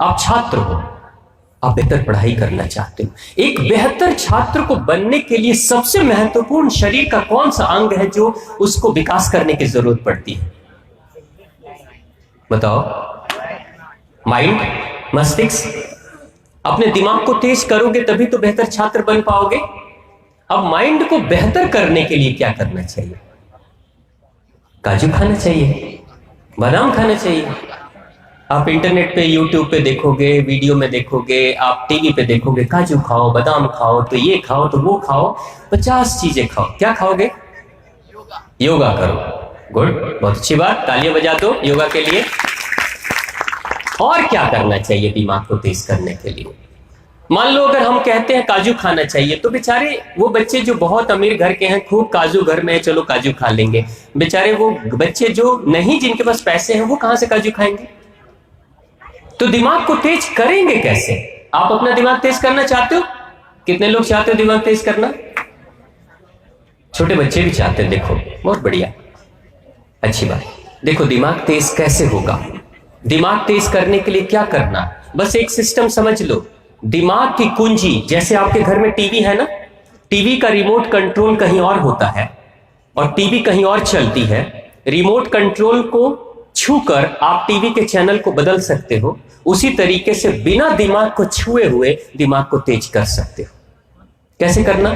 आप छात्र हो, आप बेहतर पढ़ाई करना चाहते हो। एक बेहतर छात्र को बनने के लिए सबसे महत्वपूर्ण शरीर का कौन सा अंग है जो उसको विकास करने की जरूरत पड़ती है? बताओ। माइंड, मस्तिष्क। अपने दिमाग को तेज करोगे तभी तो बेहतर छात्र बन पाओगे। अब माइंड को बेहतर करने के लिए क्या करना चाहिए? काजू खाना चाहिए, बादाम खाना चाहिए। आप इंटरनेट पे, यूट्यूब पे देखोगे, वीडियो में देखोगे, आप टीवी पे देखोगे, काजू खाओ, बादाम खाओ, तो ये खाओ, तो वो खाओ, 50 चीजें खाओ। क्या खाओगे? योगा करो। गुड, बहुत अच्छी बात, तालियां बजा दो योगा के लिए। और क्या करना चाहिए दिमाग को तेज करने के लिए? मान लो अगर हम कहते हैं काजू खाना चाहिए, तो बेचारे वो बच्चे जो बहुत अमीर घर के हैं, खूब काजू घर में है, चलो काजू खा लेंगे। बेचारे वो बच्चे जो नहीं, जिनके पास पैसे हैं, वो कहां से काजू खाएंगे? तो दिमाग को तेज करेंगे कैसे? आप अपना दिमाग तेज करना चाहते हो? कितने लोग चाहते हो दिमाग तेज करना? छोटे बच्चे भी चाहते हैं। देखो, बहुत बढ़िया, अच्छी बात। देखो, दिमाग तेज कैसे होगा? दिमाग तेज करने के लिए क्या करना? बस एक सिस्टम समझ लो। दिमाग की कुंजी, जैसे आपके घर में टीवी है ना, टीवी का रिमोट कंट्रोल कहीं और होता है और टीवी कहीं और चलती है। रिमोट कंट्रोल को छूकर आप टीवी के चैनल को बदल सकते हो। उसी तरीके से बिना दिमाग को छुए हुए दिमाग को तेज कर सकते हो। कैसे करना?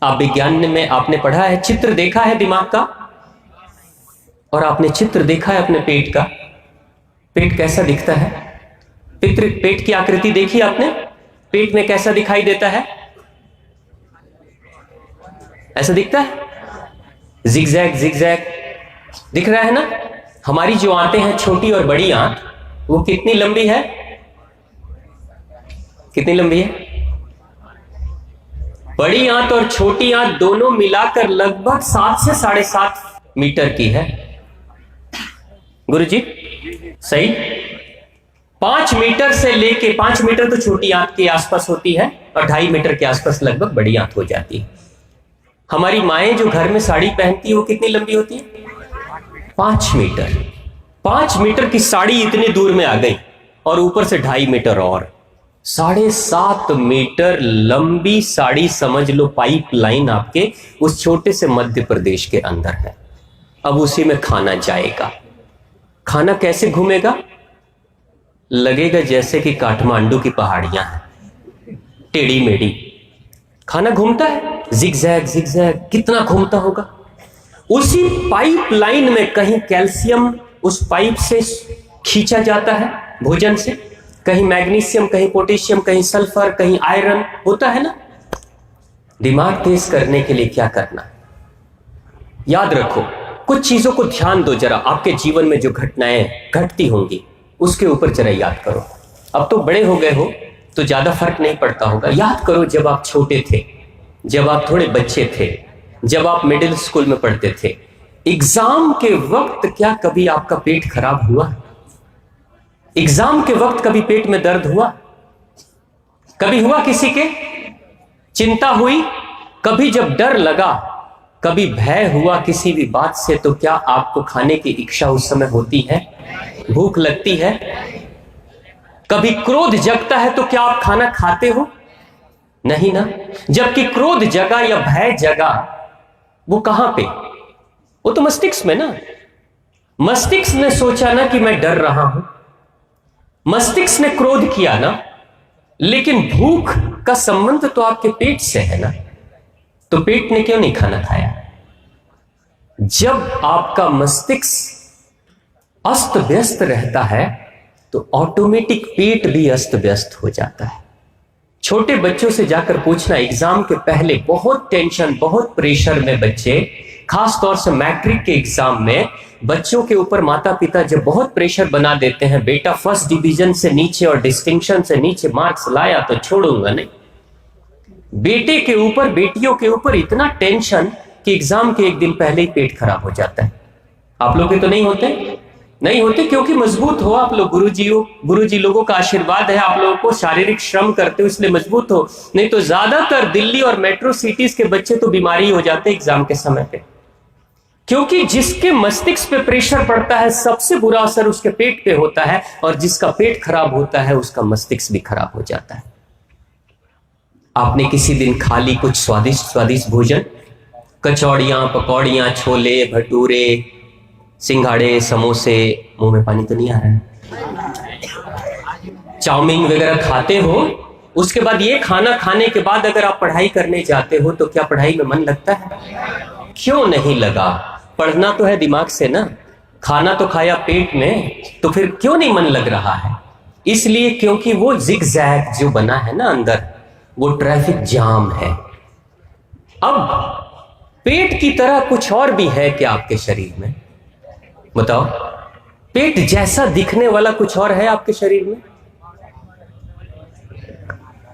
आप विज्ञान में आपने पढ़ा है, चित्र देखा है दिमाग का, और आपने चित्र देखा है अपने पेट का। पेट कैसा दिखता है? पेट की आकृति देखी आपने? पेट में कैसा दिखाई देता है? ऐसा दिखता है, जिगजैग जिगजैग दिख रहा है ना। हमारी जो आंतें हैं, छोटी और बड़ी आंत, वो कितनी लंबी है? कितनी लंबी है? बड़ी आंत और छोटी आंत दोनों मिलाकर लगभग 7 से 7.5 मीटर की है। गुरुजी सही? 5 मीटर से लेके, 5 मीटर तो छोटी आंत के आसपास होती है और 2.5 मीटर के आसपास लगभग बड़ी आंत हो जाती है। हमारी माएं जो घर में साड़ी पहनती है, वो कितनी लंबी होती है? 5 मीटर। 5 मीटर की साड़ी इतनी दूर में आ गई, और ऊपर से 2.5 मीटर और 7.5 मीटर लंबी साड़ी, समझ लो पाइप लाइन आपके उस छोटे से मध्य प्रदेश के अंदर है। अब उसी में खाना जाएगा। खाना कैसे घूमेगा? लगेगा जैसे कि काठमांडू की पहाड़ियां हैं, टेढ़ी मेढ़ी। खाना घूमता है, जिगजैग जिगजैग, कितना घूमता होगा। उसी पाइप लाइन में कहीं कैल्शियम उस पाइप से खींचा जाता है भोजन से, कहीं मैग्नीशियम, कहीं पोटेशियम, कहीं सल्फर, कहीं आयरन होता है ना। दिमाग तेज करने के लिए क्या करना? याद रखो, कुछ चीजों को ध्यान दो जरा। आपके जीवन में जो घटनाएं घटती होंगी उसके ऊपर जरा याद करो। अब तो बड़े हो गए हो तो ज्यादा फर्क नहीं पड़ता होगा। याद करो, जब आप छोटे थे, जब आप थोड़े बच्चे थे, जब आप मिडिल स्कूल में पढ़ते थे, एग्जाम के वक्त क्या कभी आपका पेट खराब हुआ? एग्जाम के वक्त कभी पेट में दर्द हुआ? कभी हुआ किसी के? चिंता हुई कभी? जब डर लगा, कभी भय हुआ किसी भी बात से, तो क्या आपको खाने की इच्छा उस समय होती है? भूख लगती है? कभी क्रोध जगता है तो क्या आप खाना खाते हो? नहीं ना। जबकि क्रोध जगा या भय जगा, वो कहां पे? वो तो मस्तिष्क में ना। मस्तिष्क ने सोचा ना कि मैं डर रहा हूं, मस्तिष्क ने क्रोध किया ना, लेकिन भूख का संबंध तो आपके पेट से है ना। तो पेट ने क्यों नहीं खाना खाया? जब आपका मस्तिष्क अस्त व्यस्त रहता है तो ऑटोमेटिक पेट भी अस्त व्यस्त हो जाता है। छोटे बच्चों से जाकर पूछना, एग्जाम के पहले बहुत टेंशन, बहुत प्रेशर में बच्चे, खास तौर से मैट्रिक के एग्जाम में बच्चों के ऊपर माता पिता जब बहुत प्रेशर बना देते हैं, बेटा फर्स्ट डिवीजन से नीचे और डिस्टिंक्शन से नीचे मार्क्स लाया तो छोड़ूंगा नहीं। बेटे के ऊपर, बेटियों के ऊपर इतना टेंशन कि एग्जाम के एक दिन पहले ही पेट खराब हो जाता है। आप लोग के तो नहीं होते? नहीं होते, क्योंकि मजबूत हो आप लोग। गुरुजी लोगों का आशीर्वाद है आप लोगों को, शारीरिक श्रम करते हो इसलिए मजबूत हो। नहीं तो ज्यादातर दिल्ली और मेट्रो सिटीज के बच्चे तो बीमारी हो जाते एग्जाम के समय पे। क्योंकि जिसके मस्तिष्क पे प्रेशर पड़ता है सबसे बुरा असर उसके पेट पे होता है, और जिसका पेट खराब होता है उसका मस्तिष्क भी खराब हो जाता है। आपने किसी दिन खा ली कुछ स्वादिष्ट स्वादिष्ट भोजन, कचौड़ियां, पकौड़ियां, छोले भटूरे, सिंघाड़े, समोसे, मुंह में पानी तो नहीं आ रहा है, चाउमीन वगैरह खाते हो, उसके बाद ये खाना खाने के बाद अगर आप पढ़ाई करने जाते हो तो क्या पढ़ाई में मन लगता है? क्यों नहीं लगा? पढ़ना तो है दिमाग से ना, खाना तो खाया पेट में, तो फिर क्यों नहीं मन लग रहा है? इसलिए क्योंकि वो जिगजैग जो बना है ना अंदर, वो ट्रैफिक जाम है। अब पेट की तरह कुछ और भी है क्या आपके शरीर में? बताओ, पेट जैसा दिखने वाला कुछ और है आपके शरीर में?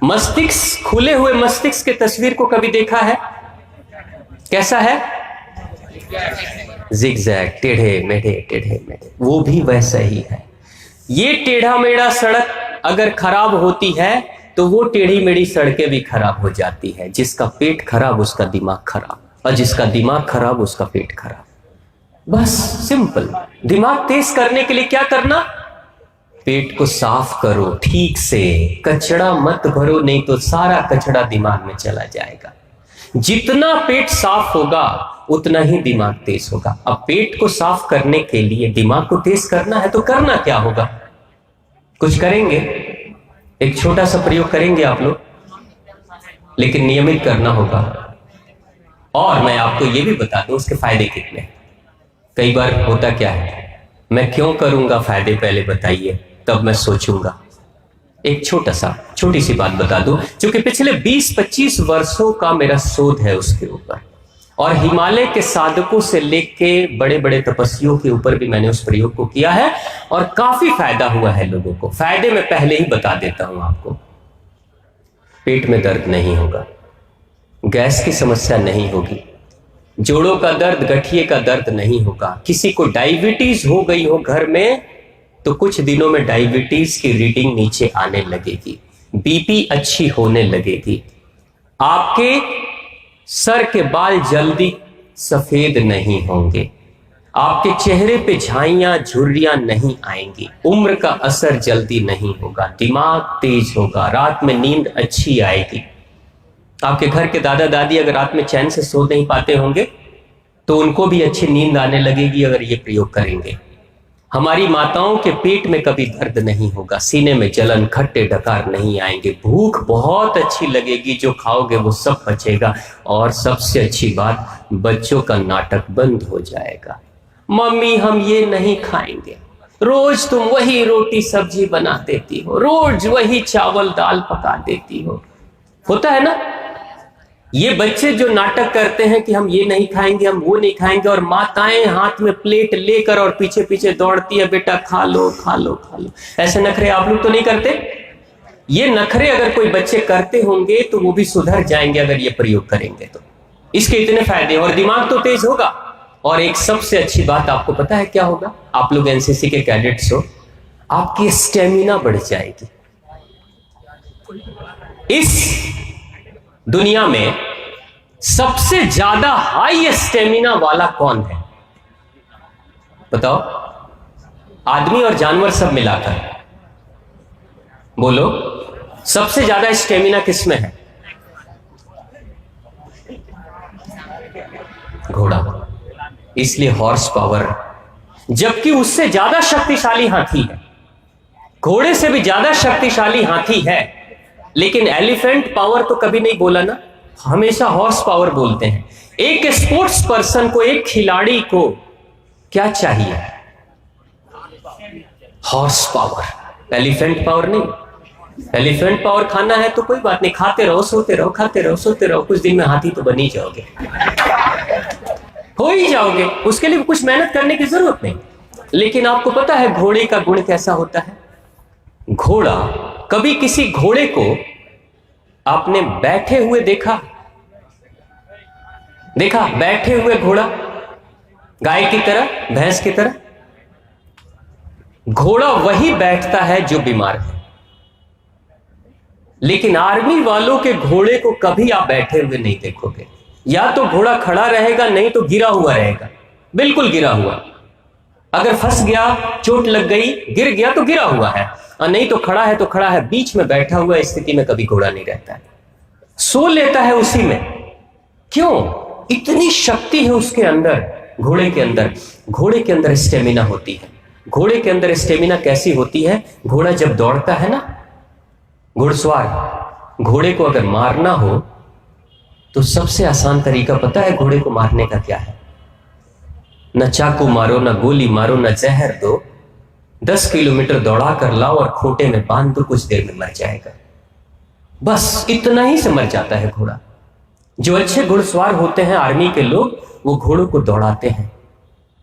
मस्तिष्क, खुले हुए मस्तिष्क के तस्वीर को कभी देखा है? कैसा है? जिगजैग, टेढ़े मेढ़े, टेढ़े मेढ़े, वो भी वैसा ही है। ये टेढ़ा मेढ़ा सड़क अगर खराब होती है तो वो टेढ़ी मेढ़ी सड़कें भी खराब हो जाती है। जिसका पेट खराब उसका दिमाग खराब, और जिसका दिमाग खराब उसका पेट खराब। बस सिंपल। दिमाग तेज करने के लिए क्या करना? पेट को साफ करो ठीक से, कचड़ा मत भरो, नहीं तो सारा कचड़ा दिमाग में चला जाएगा। जितना पेट साफ होगा उतना ही दिमाग तेज होगा। अब पेट को साफ करने के लिए दिमाग को तेज करना है तो करना क्या होगा? कुछ करेंगे, एक छोटा सा प्रयोग करेंगे आप लोग, लेकिन नियमित करना होगा। और मैं आपको यह भी बता दूं उसके फायदे कितने। कई बार होता क्या है, मैं क्यों करूंगा, फायदे पहले बताइए तब मैं सोचूंगा। एक छोटी सी बात बता दूं, क्योंकि पिछले 20-25 वर्षों का मेरा शोध है उसके ऊपर, और हिमालय के साधकों से लेके बड़े बड़े तपस्वियों के ऊपर भी मैंने उस प्रयोग को किया है, और काफी फायदा हुआ है लोगों को। फायदे मैं पहले ही बता देता हूं आपको। पेट में दर्द नहीं होगा, गैस की समस्या नहीं होगी, जोड़ों का दर्द, गठिए का दर्द नहीं होगा। किसी को डायबिटीज हो गई हो घर में तो कुछ दिनों में डायबिटीज की रीडिंग नीचे आने लगेगी, बीपी अच्छी होने लगेगी, आपके सर के बाल जल्दी सफेद नहीं होंगे, आपके चेहरे पे झाइयां झुर्रियां नहीं आएंगी, उम्र का असर जल्दी नहीं होगा, दिमाग तेज होगा, रात में नींद अच्छी आएगी। आपके घर के दादा दादी अगर रात में चैन से सो नहीं पाते होंगे तो उनको भी अच्छी नींद आने लगेगी अगर ये प्रयोग करेंगे। हमारी माताओं के पेट में कभी दर्द नहीं होगा, सीने में जलन, खट्टे डकार नहीं आएंगे, भूख बहुत अच्छी लगेगी, जो खाओगे वो सब पचेगा। और सबसे अच्छी बात, बच्चों का नाटक बंद हो जाएगा। मम्मी हम ये नहीं खाएंगे, रोज तुम वही रोटी सब्जी बना देती हो, रोज वही चावल दाल पका देती हो। होता है ना, ये बच्चे जो नाटक करते हैं कि हम ये नहीं खाएंगे, हम वो नहीं खाएंगे, और माताएं हाथ में प्लेट लेकर और पीछे पीछे दौड़ती है, बेटा खा लो खा लो खा लो। ऐसे नखरे आप लोग तो नहीं करते? ये नखरे अगर कोई बच्चे करते होंगे तो वो भी सुधर जाएंगे अगर ये प्रयोग करेंगे तो। इसके इतने फायदे, और दिमाग तो तेज होगा। और एक सबसे अच्छी बात आपको पता है क्या होगा? आप लोग एनसीसी के कैडेट्स हो, आपकी स्टेमिना बढ़ जाएगी। इस दुनिया में सबसे ज्यादा हाई स्टेमिना वाला कौन है बताओ? आदमी और जानवर सब मिलाकर बोलो, सबसे ज्यादा स्टेमिना किसमें है? घोड़ा। इसलिए हॉर्स पावर, जबकि उससे ज्यादा शक्तिशाली हाथी है, घोड़े से भी ज्यादा शक्तिशाली हाथी है, लेकिन एलिफेंट पावर तो कभी नहीं बोला ना, हमेशा हॉर्स पावर बोलते हैं। एक स्पोर्ट्स पर्सन को, एक खिलाड़ी को क्या चाहिए? हॉर्स पावर, एलिफेंट पावर नहीं। एलिफेंट पावर खाना है तो कोई बात नहीं, खाते रहो सोते रहो, खाते रहो सोते रहो, कुछ दिन में हाथी तो बन ही जाओगे, हो ही जाओगे, उसके लिए कुछ मेहनत करने की जरूरत नहीं। लेकिन आपको पता है घोड़े का गुण कैसा होता है? घोड़ा, कभी किसी घोड़े को आपने बैठे हुए देखा? बैठे हुए घोड़ा, गाय की तरह, भैंस की तरह? घोड़ा वही बैठता है जो बीमार है। लेकिन आर्मी वालों के घोड़े को कभी आप बैठे हुए नहीं देखोगे। या तो घोड़ा खड़ा रहेगा, नहीं तो गिरा हुआ रहेगा, बिल्कुल गिरा हुआ। अगर फंस गया, चोट लग गई, गिर गया तो गिरा हुआ है, और नहीं तो खड़ा है तो खड़ा है। बीच में बैठा हुआ स्थिति में कभी घोड़ा नहीं रहता है, सो लेता है उसी में। क्यों? इतनी शक्ति है उसके अंदर, घोड़े के अंदर। घोड़े के अंदर स्टेमिना होती है। घोड़े के अंदर स्टेमिना कैसी होती है? घोड़ा जब दौड़ता है ना, घुड़सवार, घोड़े को अगर मारना हो तो सबसे आसान तरीका पता है घोड़े को मारने का क्या है? न चाकू मारो, न गोली मारो, न जहर दो, 10 किलोमीटर दौड़ा कर लाओ और खूंटे में बांध दो, कुछ देर में मर जाएगा। बस इतना ही से मर जाता है घोड़ा। जो अच्छे घुड़सवार होते हैं आर्मी के लोग, वो घोड़ों को दौड़ाते हैं।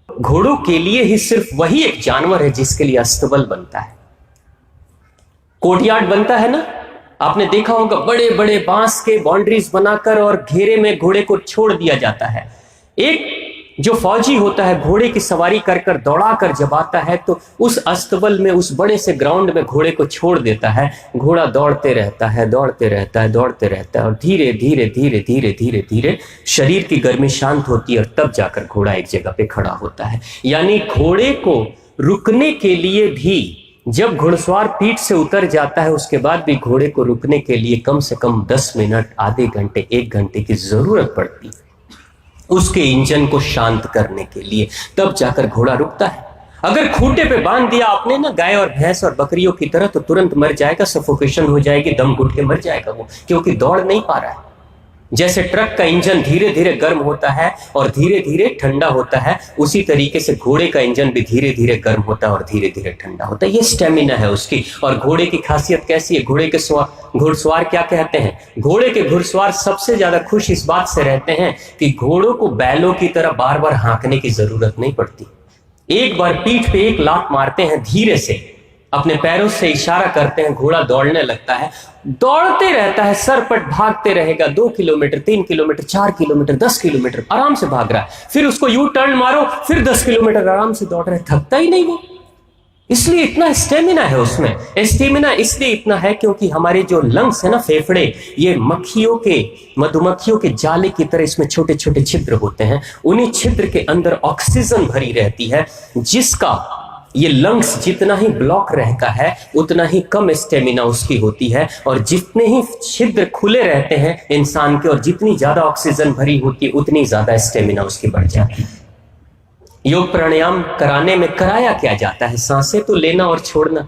घोड़ों के लिए ही सिर्फ वही एक जानवर है जिसके लिए अस्तबल बनता है, कोर्टयार्ड बनता है ना। आपने देखा होगा, बड़े बड़े बांस के बाउंड्रीज बनाकर और घेरे में घोड़े को छोड़ दिया जाता है। एक जो फौजी होता है घोड़े की सवारी कर कर दौड़ा कर जब आता है तो उस अस्तबल में, उस बड़े से ग्राउंड में घोड़े को छोड़ देता है। घोड़ा दौड़ते रहता है, दौड़ते रहता है, दौड़ते रहता है, और धीरे धीरे धीरे धीरे धीरे धीरे शरीर की गर्मी शांत होती है, और तब जाकर घोड़ा एक जगह पे खड़ा होता है। यानी घोड़े को रुकने के लिए भी, जब घुड़सवार पीठ से उतर जाता है उसके बाद भी घोड़े को रुकने के लिए कम से कम 10 मिनट, आधे घंटे, 1 घंटे की जरूरत पड़ती है उसके इंजन को शांत करने के लिए, तब जाकर घोड़ा रुकता है। अगर खूंटे पे बांध दिया आपने ना गाय और भैंस और बकरियों की तरह, तो तुरंत मर जाएगा, सफोकेशन हो जाएगी, दम घुट के मर जाएगा वो, क्योंकि दौड़ नहीं पा रहा है। जैसे ट्रक का इंजन धीरे धीरे गर्म होता है और धीरे धीरे ठंडा होता है, उसी तरीके से घोड़े का इंजन भी धीरे धीरे गर्म होता है और धीरे धीरे ठंडा होता है। ये स्टेमिना है उसकी। और घोड़े की खासियत कैसी है? घोड़े के घुड़सवार क्या कहते हैं? घोड़े के घुड़सवार सबसे ज्यादा खुश इस बात से रहते हैं कि घोड़ों को बैलों की तरह बार बार हाँकने की जरूरत नहीं पड़ती। एक बार पीठ पे एक लात मारते हैं, धीरे से अपने पैरों से इशारा करते हैं, घोड़ा दौड़ने लगता है, दौड़ते रहता है, सरपट भागते रहेगा। 2 किलोमीटर, 3 किलोमीटर, 4 किलोमीटर, 10 किलोमीटर आराम से भाग रहा है। फिर उसको यू टर्न मारो, फिर 10 किलोमीटर आराम से दौड़ रहा है, थकता ही नहीं वो। इसलिए इतना स्टेमिना है उसमें। स्टेमिना इसलिए इतना है क्योंकि हमारे जो लंग्स है ना, फेफड़े, ये मधुमक्खियों के जाले की तरह इसमें छोटे छोटे छिद्र होते हैं। उन्हीं छिद्र के अंदर ऑक्सीजन भरी रहती है, जिसका ये लंग्स जितना ही ब्लॉक रहता है उतना ही कम स्टेमिना उसकी होती है। और जितने ही छिद्र खुले रहते हैं इंसान के और जितनी ज्यादा ऑक्सीजन भरी होती है उतनी ज्यादा स्टेमिना उसकी बढ़ जाती है। योग प्राणायाम कराने में कराया क्या जाता है? सांसें तो लेना और छोड़ना।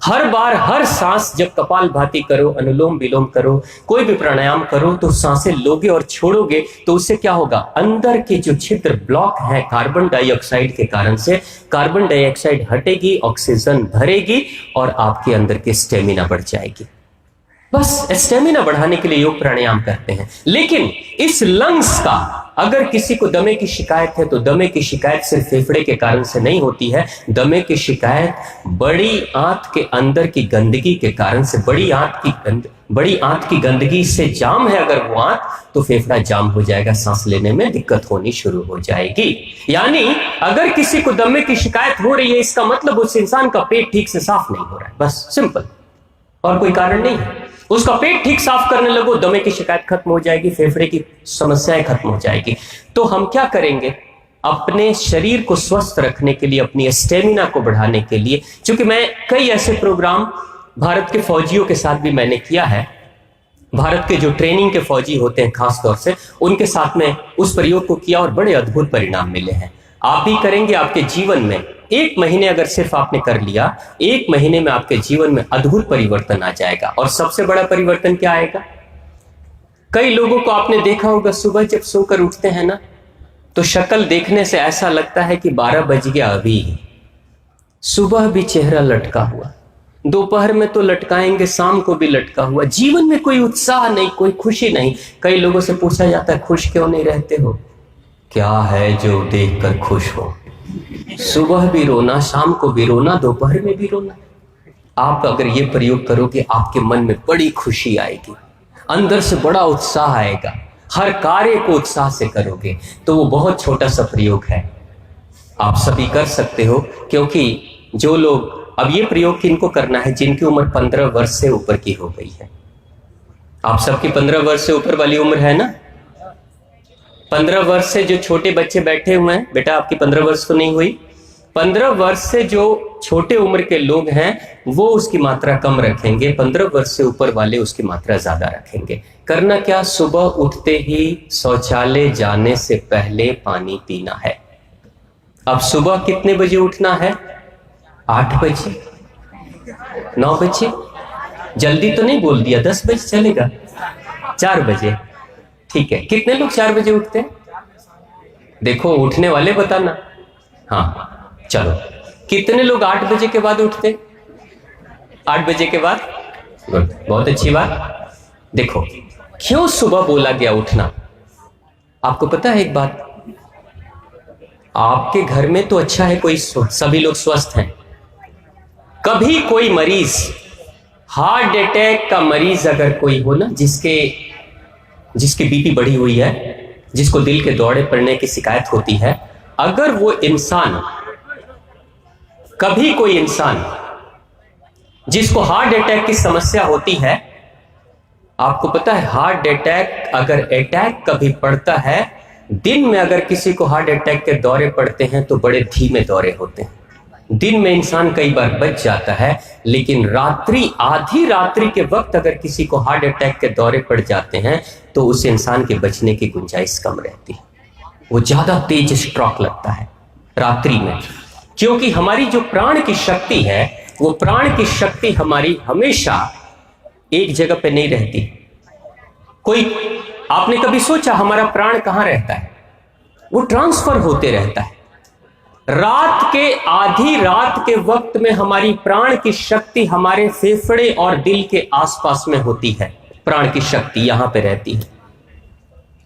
हर बार हर सांस, जब कपालभाति करो, अनुलोम विलोम करो, कोई भी प्राणायाम करो, तो सांसें लोगे और छोड़ोगे तो उससे क्या होगा? अंदर के जो छिद्र ब्लॉक है कार्बन डाइऑक्साइड के कारण से, कार्बन डाइऑक्साइड हटेगी, ऑक्सीजन भरेगी और आपके अंदर की स्टेमिना बढ़ जाएगी। बस स्टेमिना बढ़ाने के लिए योग प्राणायाम करते हैं। लेकिन इस लंग्स का, अगर किसी को दमे की शिकायत है तो दमे की शिकायत सिर्फ फेफड़े के कारण से नहीं होती है। दमे की शिकायत बड़ी आंत के अंदर की गंदगी के कारण से, बड़ी आंत की गंदगी से जाम है अगर वो आंत, तो फेफड़ा जाम हो जाएगा, सांस लेने में दिक्कत होनी शुरू हो जाएगी। यानी अगर किसी को दमे की शिकायत हो रही है, इसका मतलब उस इंसान का पेट ठीक से साफ नहीं हो रहा है, बस सिंपल, और कोई कारण नहीं है। उसका पेट ठीक साफ करने लगो, दमे की शिकायत खत्म हो जाएगी, फेफड़े की समस्याएं खत्म हो जाएगी। तो हम क्या करेंगे? अपने शरीर को स्वस्थ रखने के लिए, अपनी स्टेमिना को बढ़ाने के लिए, क्योंकि मैं कई ऐसे प्रोग्राम भारत के फौजियों के साथ भी मैंने किया है, भारत के जो ट्रेनिंग के फौजी होते हैं खास तौर से, उनके साथ में उस प्रयोग को किया और बड़े अद्भुत परिणाम मिले हैं। आप भी करेंगे, आपके जीवन में 1 महीने अगर सिर्फ आपने कर लिया, 1 महीने में आपके जीवन में अद्भुत परिवर्तन आ जाएगा। और सबसे बड़ा परिवर्तन क्या आएगा? कई लोगों को आपने देखा होगा, सुबह जब सोकर उठते हैं ना, तो शक्ल देखने से ऐसा लगता है कि 12 बज गया अभी। सुबह भी चेहरा लटका हुआ, दोपहर में तो लटकाएंगे, शाम को भी लटका हुआ। जीवन में कोई उत्साह नहीं, कोई खुशी नहीं। कई लोगों से पूछा जाता है, खुश क्यों नहीं रहते हो? क्या है जो देखकर खुश हो? सुबह भी रोना, शाम को भी रोना, दोपहर में भी रोना। आप अगर ये प्रयोग करोगे, आपके मन में बड़ी खुशी आएगी, अंदर से बड़ा उत्साह आएगा, हर कार्य को उत्साह से करोगे। तो वो बहुत छोटा सा प्रयोग है, आप सभी कर सकते हो। क्योंकि जो लोग, अब ये प्रयोग किनको करना है? जिनकी उम्र 15 वर्ष से ऊपर की हो गई है। आप सबकी 15 वर्ष से ऊपर वाली उम्र है ना? 15 वर्ष से जो छोटे बच्चे बैठे हुए हैं, बेटा आपकी 15 वर्ष तो नहीं हुई, 15 वर्ष से जो छोटे उम्र के लोग हैं वो उसकी मात्रा कम रखेंगे, 15 वर्ष से ऊपर वाले उसकी मात्रा ज्यादा रखेंगे। करना क्या, सुबह उठते ही शौचालय जाने से पहले पानी पीना है। अब सुबह कितने बजे उठना है? 8 बजे, 9 बजे, जल्दी तो नहीं बोल दिया, 10 बजे चलेगा, 4 बजे, ठीक है। कितने लोग 4 बजे उठते हैं? देखो उठने वाले बताना। हाँ चलो, कितने लोग 8 बजे के बाद उठते? 8 बजे के बाद, गुड, बहुत अच्छी बात। देखो क्यों सुबह बोला गया उठना, आपको पता है एक बात, आपके घर में तो अच्छा है, कोई सभी लोग स्वस्थ हैं, कभी कोई मरीज, हार्ट अटैक का मरीज अगर कोई हो ना, जिसकी बीपी बढ़ी हुई है, जिसको दिल के दौरे पड़ने की शिकायत होती है, अगर वो इंसान, कभी कोई इंसान जिसको हार्ट अटैक की समस्या होती है, आपको पता है हार्ट अटैक, अगर अटैक कभी पड़ता है, दिन में अगर किसी को हार्ट अटैक के दौरे पड़ते हैं तो बड़े धीमे दौरे होते हैं, दिन में इंसान कई बार बच जाता है, लेकिन रात्रि, आधी रात्रि के वक्त अगर किसी को हार्ट अटैक के दौरे पड़ जाते हैं तो उस इंसान के बचने की गुंजाइश कम रहती है, वो ज्यादा तेज स्ट्रोक लगता है रात्रि में। क्योंकि हमारी जो प्राण की शक्ति है, वो प्राण की शक्ति हमारी हमेशा एक जगह पे नहीं रहती। आपने कभी सोचा हमारा प्राण कहां रहता है? वो ट्रांसफर होते रहता है। रात के, आधी रात के वक्त में हमारी प्राण की शक्ति हमारे फेफड़े और दिल के आसपास में होती है, प्राण की शक्ति यहां पे रहती है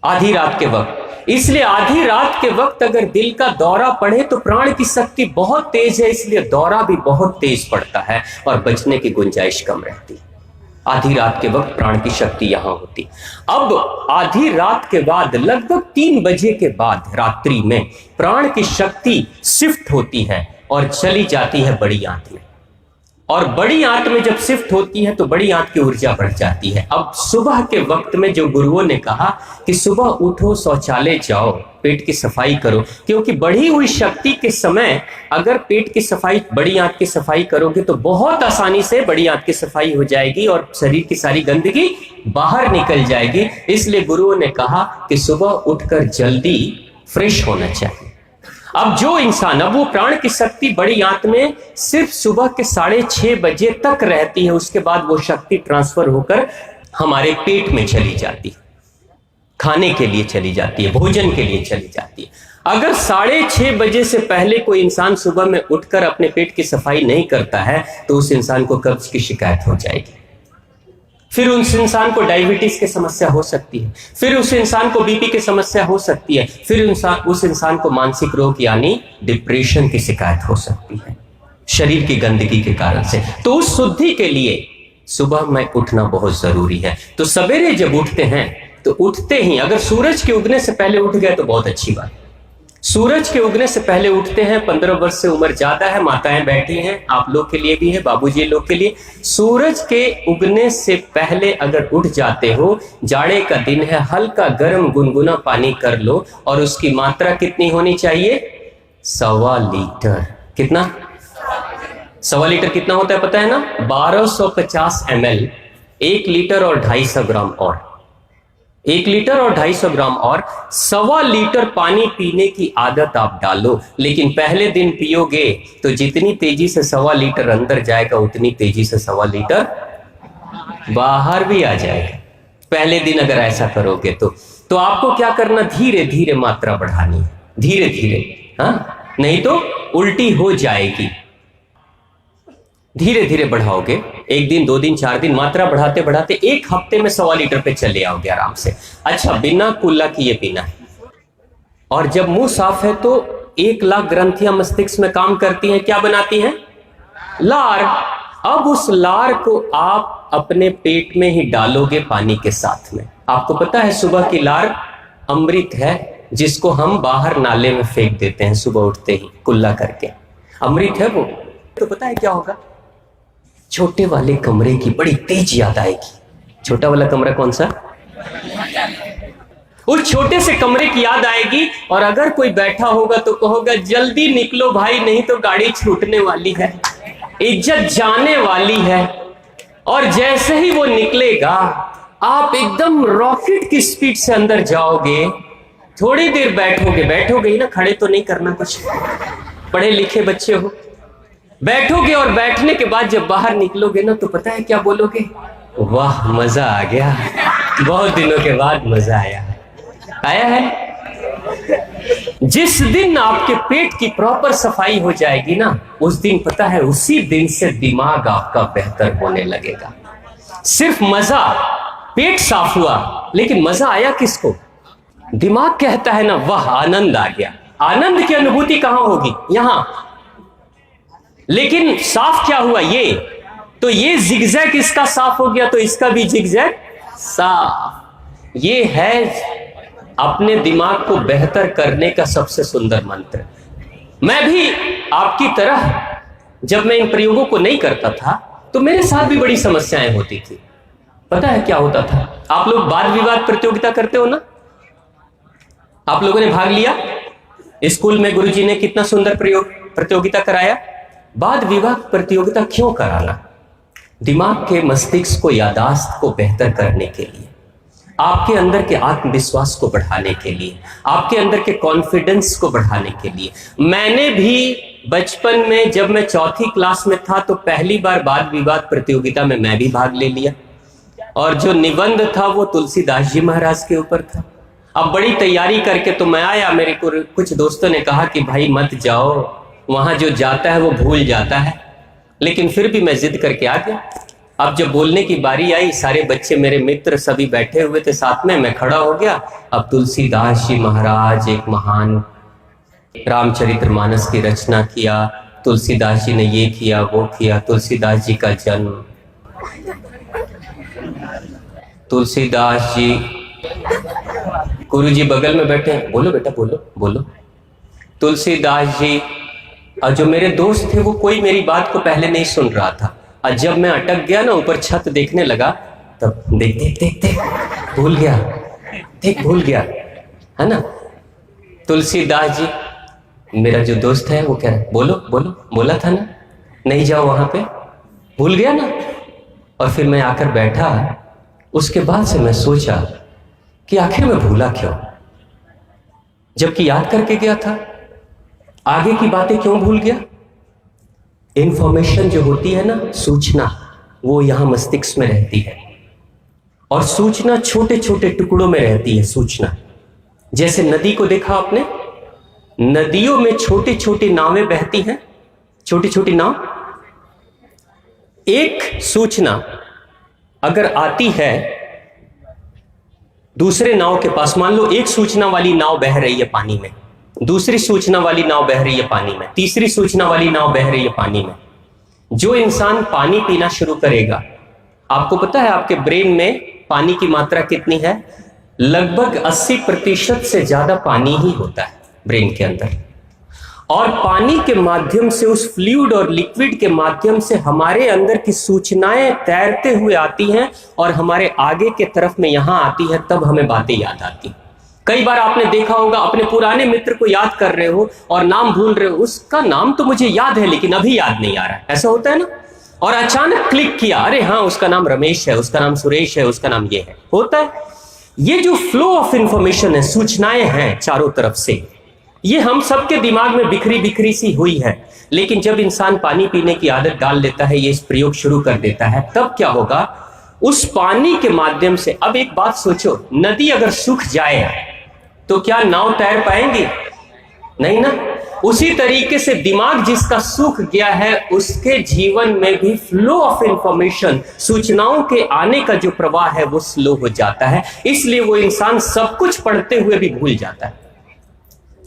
आधी रात के वक्त। इसलिए आधी रात के वक्त अगर दिल का दौरा पड़े तो प्राण की शक्ति बहुत तेज है, इसलिए दौरा भी बहुत तेज पड़ता है और बचने की गुंजाइश कम रहती है। आधी रात के वक्त प्राण की शक्ति यहां होती। अब आधी रात के बाद लगभग 3 बजे के बाद रात्रि में प्राण की शक्ति शिफ्ट होती है और चली जाती है बड़ी आंत में, और बड़ी आंत में जब शिफ्ट होती है तो बड़ी आंत की ऊर्जा बढ़ जाती है। अब सुबह के वक्त में जो गुरुओं ने कहा कि सुबह उठो, शौचालय जाओ, पेट की सफाई करो, क्योंकि बढ़ी हुई शक्ति के समय अगर पेट की सफाई, बड़ी आंत की सफाई करोगे तो बहुत आसानी से बड़ी आंत की सफाई हो जाएगी और शरीर की सारी गंदगी बाहर निकल जाएगी। इसलिए गुरुओं ने कहा कि सुबह उठकर जल्दी फ्रेश होना चाहिए। अब जो इंसान, अब वो प्राण की शक्ति बड़ी आंत में सिर्फ सुबह के 6:30 बजे तक रहती है, उसके बाद वो शक्ति ट्रांसफर होकर हमारे पेट में चली जाती है, खाने के लिए चली जाती है, भोजन के लिए चली जाती है। अगर 6:30 बजे से पहले कोई इंसान सुबह में उठकर अपने पेट की सफाई नहीं करता है तो उस इंसान को कब्ज की शिकायत हो जाएगी, फिर उस इंसान को डायबिटीज की समस्या हो सकती है, फिर उस इंसान को बीपी की समस्या हो सकती है, फिर उस इंसान को मानसिक रोग यानी डिप्रेशन की शिकायत हो सकती है शरीर की गंदगी के कारण से। तो उस शुद्धि के लिए सुबह में उठना बहुत जरूरी है। तो सवेरे जब उठते हैं तो उठते ही अगर सूरज के उगने से पहले उठ गए तो बहुत अच्छी बात। सूरज के उगने से पहले उठते हैं, 15 वर्ष से उम्र ज्यादा है, माताएं बैठी हैं, आप लोग के लिए भी है, बाबूजी लोग के लिए, सूरज के उगने से पहले अगर उठ जाते हो, जाड़े का दिन है, हल्का गर्म गुनगुना पानी कर लो और उसकी मात्रा कितनी होनी चाहिए? 1.25 लीटर। कितना? 1.25 लीटर कितना होता है पता है ना? 1250 ml, 1 लीटर और 250 ग्राम और 1 लीटर और 250 ग्राम और 1.25 लीटर पानी पीने की आदत आप डालो। लेकिन पहले दिन पियोगे तो जितनी तेजी से 1.25 लीटर अंदर जाएगा उतनी तेजी से 1.25 लीटर बाहर भी आ जाएगा। पहले दिन अगर ऐसा करोगे तो आपको क्या करना, धीरे धीरे मात्रा बढ़ानी है, धीरे धीरे, हाँ, नहीं तो उल्टी हो जाएगी। धीरे धीरे बढ़ाओगे, 1 दिन 2 दिन 4 दिन, मात्रा बढ़ाते बढ़ाते 1 हफ्ते में 1.25 लीटर पे चले आओगे आराम से। अच्छा, बिना कुल्ला किए पीना है। और जब मुंह साफ है तो 1 लाख ग्रंथियां मस्तिष्क में काम करती हैं, क्या बनाती हैं? लार। अब उस लार को आप अपने पेट में ही डालोगे पानी के साथ में। आपको पता है सुबह की लार अमृत है, जिसको हम बाहर नाले में फेंक देते हैं सुबह उठते ही कुल्ला करके, अमृत है वो। तो पता है क्या होगा? छोटे वाले कमरे की बड़ी तेज याद आएगी। छोटा वाला कमरा कौन सा? उस छोटे से कमरे की याद आएगी, और अगर कोई बैठा होगा तो कहोगा जल्दी निकलो भाई, नहीं तो गाड़ी छूटने वाली है, इज्जत जाने वाली है। और जैसे ही वो निकलेगा आप एकदम रॉकेट की स्पीड से अंदर जाओगे, थोड़ी देर बैठोगे ही ना, खड़े तो नहीं करना, कुछ पढ़े लिखे बच्चे हो, बैठोगे और बैठने के बाद जब बाहर निकलोगे ना तो पता है क्या बोलोगे? वाह मजा आ गया, बहुत दिनों के बाद मजा आया है। जिस दिन आपके पेट की प्रॉपर सफाई हो जाएगी ना, उस दिन पता है उसी दिन से दिमाग आपका बेहतर होने लगेगा। सिर्फ मजा, पेट साफ हुआ लेकिन मजा आया किसको? दिमाग कहता है ना वाह आनंद आ गया। आनंद की अनुभूति कहां होगी? यहां। लेकिन साफ क्या हुआ? ये तो ये जिगजैग इसका साफ हो गया तो इसका भी जिगजैग साफ। ये है अपने दिमाग को बेहतर करने का सबसे सुंदर मंत्र। मैं भी आपकी तरह जब मैं इन प्रयोगों को नहीं करता था तो मेरे साथ भी बड़ी समस्याएं होती थी। पता है क्या होता था? आप लोग वाद विवाद प्रतियोगिता करते हो ना? आप लोगों ने भाग लिया स्कूल में, गुरुजी ने कितना सुंदर प्रतियोगिता कराया। वाद विवाद प्रतियोगिता क्यों कराना? दिमाग के मस्तिष्क को, यादाश्त को बेहतर करने के लिए, आपके अंदर के आत्मविश्वास को बढ़ाने के लिए, आपके अंदर के कॉन्फिडेंस को बढ़ाने के लिए। मैंने भी बचपन में जब मैं चौथी क्लास में था तो पहली बार वाद विवाद प्रतियोगिता में मैं भी भाग ले लिया, और जो निबंध था वो तुलसीदास जी महाराज के ऊपर था। अब बड़ी तैयारी करके तो मैं आया, मेरे को कुछ दोस्तों ने कहा कि भाई मत जाओ, वहां जो जाता है वो भूल जाता है, लेकिन फिर भी मैं जिद करके आ गया। अब जब बोलने की बारी आई, सारे बच्चे मेरे मित्र सभी बैठे हुए थे साथ में, मैं खड़ा हो गया। अब तुलसीदास जी महाराज एक महान रामचरितमानस की रचना किया, तुलसीदास जी ने ये किया वो किया, तुलसीदास जी का जन्म, तुलसीदास जी, गुरु जी बगल में बैठे हैं, बोलो बेटा बोलो बोलो। तुलसीदास जी, और जो मेरे दोस्त थे वो कोई मेरी बात को पहले नहीं सुन रहा था, और जब मैं अटक गया ना, ऊपर छत देखने लगा, तब देख देख देख देख भूल गया, देख भूल गया, है ना। तुलसीदास जी, मेरा जो दोस्त है वो कह रहा है बोलो बोलो, बोला था ना नहीं जाओ वहां पे, भूल गया ना। और फिर मैं आकर बैठा, उसके बाद से मैं सोचा कि आखिर मैं भूला क्यों, जबकि याद करके गया था। आगे की बातें क्यों भूल गया? इंफॉर्मेशन जो होती है ना, सूचना, वो यहां मस्तिष्क में रहती है, और सूचना छोटे छोटे टुकड़ों में रहती है। सूचना जैसे नदी को देखा आपने, नदियों में छोटी छोटी नावें बहती हैं, छोटी छोटी नाव। एक सूचना अगर आती है दूसरे नाव के पास, मान लो एक सूचना वाली नाव बह रही है पानी में, दूसरी सूचना वाली नाव बह रही है पानी में, तीसरी सूचना वाली नाव बह रही है पानी में। जो इंसान पानी पीना शुरू करेगा, आपको पता है आपके ब्रेन में पानी की मात्रा कितनी है? लगभग 80% से ज्यादा पानी ही होता है ब्रेन के अंदर। और पानी के माध्यम से, उस फ्लूइड और लिक्विड के माध्यम से हमारे अंदर की सूचनाएं तैरते हुए आती हैं और हमारे आगे के तरफ में यहां आती है, तब हमें बातें याद आती। कई बार आपने देखा होगा, अपने पुराने मित्र को याद कर रहे हो और नाम भूल रहे हो, उसका नाम तो मुझे याद है लेकिन अभी याद नहीं आ रहा है, ऐसा होता है ना। और अचानक क्लिक किया, अरे हाँ उसका नाम रमेश है, उसका नाम सुरेश है, उसका नाम ये है, होता है। ये जो फ्लो ऑफ इंफॉर्मेशन है, सूचनाएं हैं चारों तरफ से, ये हम सबके दिमाग में बिखरी बिखरी सी हुई है। लेकिन जब इंसान पानी पीने की आदत डाल लेता है, ये इस प्रयोग शुरू कर देता है, तब क्या होगा? उस पानी के माध्यम से, अब एक बात सोचो, नदी अगर सूख जाए तो क्या नाव तैर पाएंगी? नहीं ना। उसी तरीके से दिमाग जिसका सूख गया है, उसके जीवन में भी फ्लो ऑफ इंफॉर्मेशन, सूचनाओं के आने का जो प्रवाह है वो स्लो हो जाता है। इसलिए वो इंसान सब कुछ पढ़ते हुए भी भूल जाता है।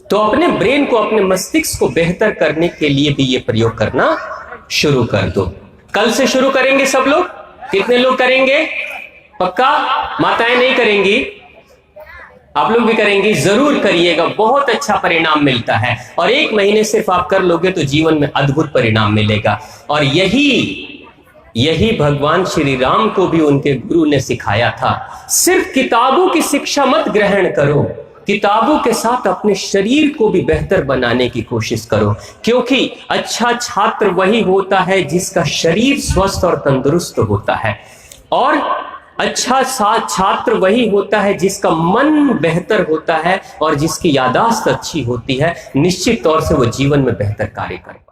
तो अपने ब्रेन को, अपने मस्तिष्क को बेहतर करने के लिए भी ये प्रयोग करना शुरू कर दो। कल से शुरू करेंगे सब लोग? कितने लोग करेंगे? पक्का? माताएं नहीं करेंगी, आप लोग भी करेंगे, जरूर करिएगा, बहुत अच्छा परिणाम मिलता है। और 1 महीने सिर्फ आप कर लोगे तो जीवन में अद्भुत परिणाम मिलेगा। और यही यही भगवान श्री राम को भी उनके गुरु ने सिखाया था। सिर्फ किताबों की शिक्षा मत ग्रहण करो, किताबों के साथ अपने शरीर को भी बेहतर बनाने की कोशिश करो, क्योंकि अच्छा छात्र वही होता है जिसका शरीर स्वस्थ और तंदुरुस्त होता है, और अच्छा छात्र वही होता है जिसका मन बेहतर होता है और जिसकी याददाश्त अच्छी होती है। निश्चित तौर से वो जीवन में बेहतर कार्य कर पाए।